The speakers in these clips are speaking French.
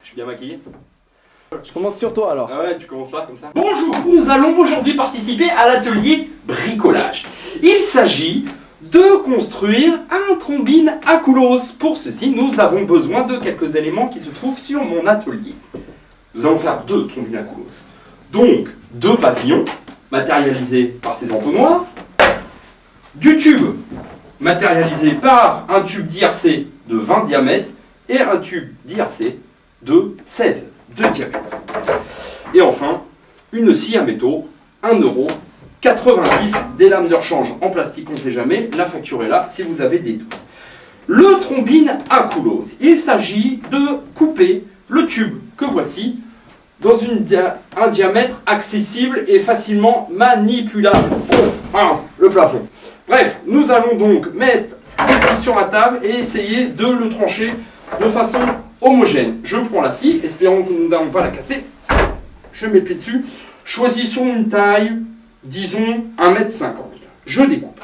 suis bien maquillé? Je commence sur toi alors. Ah ouais, tu commences pas comme ça. Bonjour, nous allons aujourd'hui participer à l'atelier bricolage. Il s'agit de construire un trombine à coulose. Pour ceci, nous avons besoin de quelques éléments qui se trouvent sur mon atelier. Nous allons faire 2 trombines à coulose. Donc, 2 pavillons matérialisés par ces entonnoirs, du tube matérialisé par un tube d'IRC de 20 diamètres et un tube d'IRC de 16 de diamètre. Et enfin, une scie à métaux, 1,90 €, des lames de rechange en plastique, on ne sait jamais, la facture est là si vous avez des doutes. Le trombine à coulose, il s'agit de couper le tube que voici dans un diamètre accessible et facilement manipulable. Oh, mince, le plafond. Bref, nous allons donc mettre l'outil sur la table et essayer de le trancher de façon homogène. Je prends la scie, espérons que nous n'allons pas la casser. Je mets le pied dessus. Choisissons une taille, disons 1,50 m. Je découpe.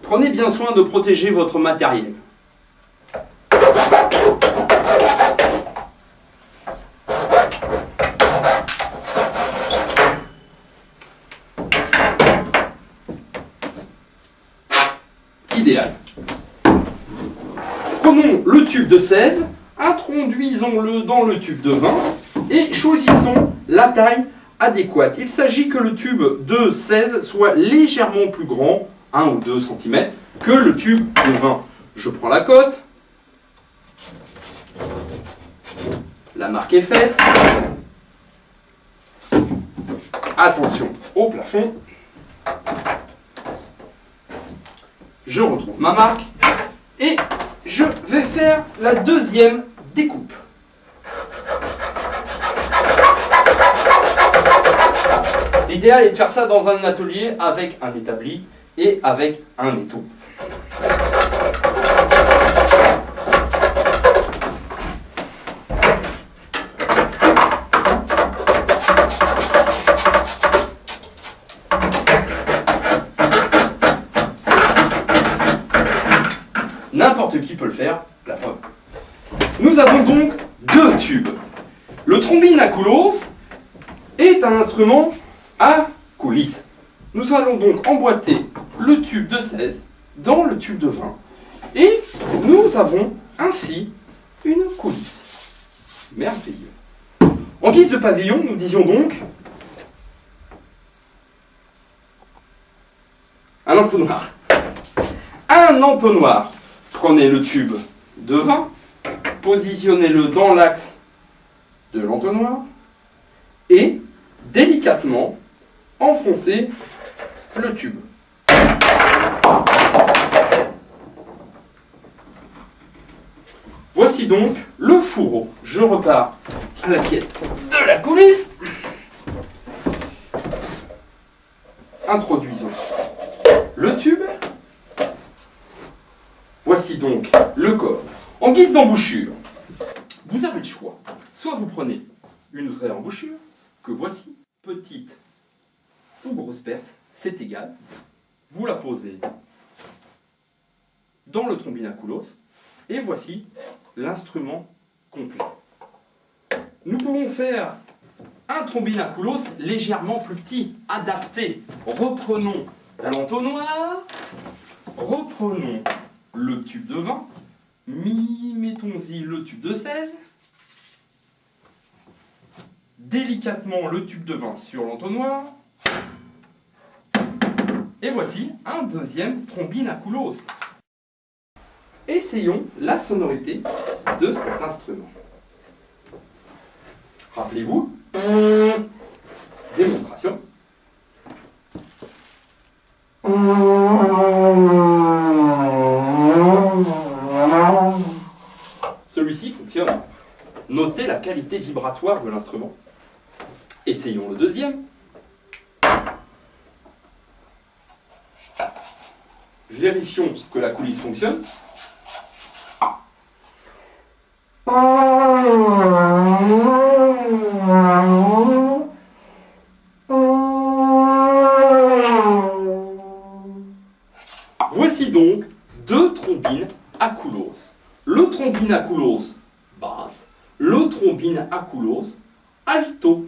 Prenez bien soin de protéger votre matériel. Idéal. Prenons le tube de 16, introduisons-le dans le tube de 20 et choisissons la taille adéquate. Il s'agit que le tube de 16 soit légèrement plus grand, 1 ou 2 cm, que le tube de 20. Je prends la cote, la marque est faite, attention au plafond. Je retrouve ma marque et je vais faire la deuxième découpe. L'idéal est de faire ça dans un atelier avec un établi et avec un étau. N'importe qui peut le faire, la preuve. Nous avons donc 2 tubes. Le trombine à coulose est un instrument à coulisse. Nous allons donc emboîter le tube de 16 dans le tube de 20 et nous avons ainsi une coulisse. Merveilleux. En guise de pavillon, nous disions donc un entonnoir. Un entonnoir. Prenez le tube de 20, positionnez-le dans l'axe de l'entonnoir et délicatement enfoncez le tube. Voici donc le fourreau. Je repars à la quête de la coulisse. Introduisons le tube. Voici donc le corps. En guise d'embouchure, vous avez le choix. Soit vous prenez une vraie embouchure, que voici, petite ou grosse perce, c'est égal. Vous la posez dans le trombine à coulose, et voici l'instrument complet. Nous pouvons faire un trombine à coulose légèrement plus petit, adapté. Reprenons l'entonnoir, reprenons le tube de 20, mettons-y le tube de 16, délicatement le tube de 20 sur l'entonnoir, et voici un deuxième trombine à coulose. Essayons la sonorité de cet instrument. Rappelez-vous, démonstration. Celui-ci fonctionne. Notez la qualité vibratoire de l'instrument. Essayons le deuxième. Vérifions que la coulisse fonctionne. Voici donc deux trombines à coulose. aculos. Le trombine aculos, basse. Le trombine aculos, alto.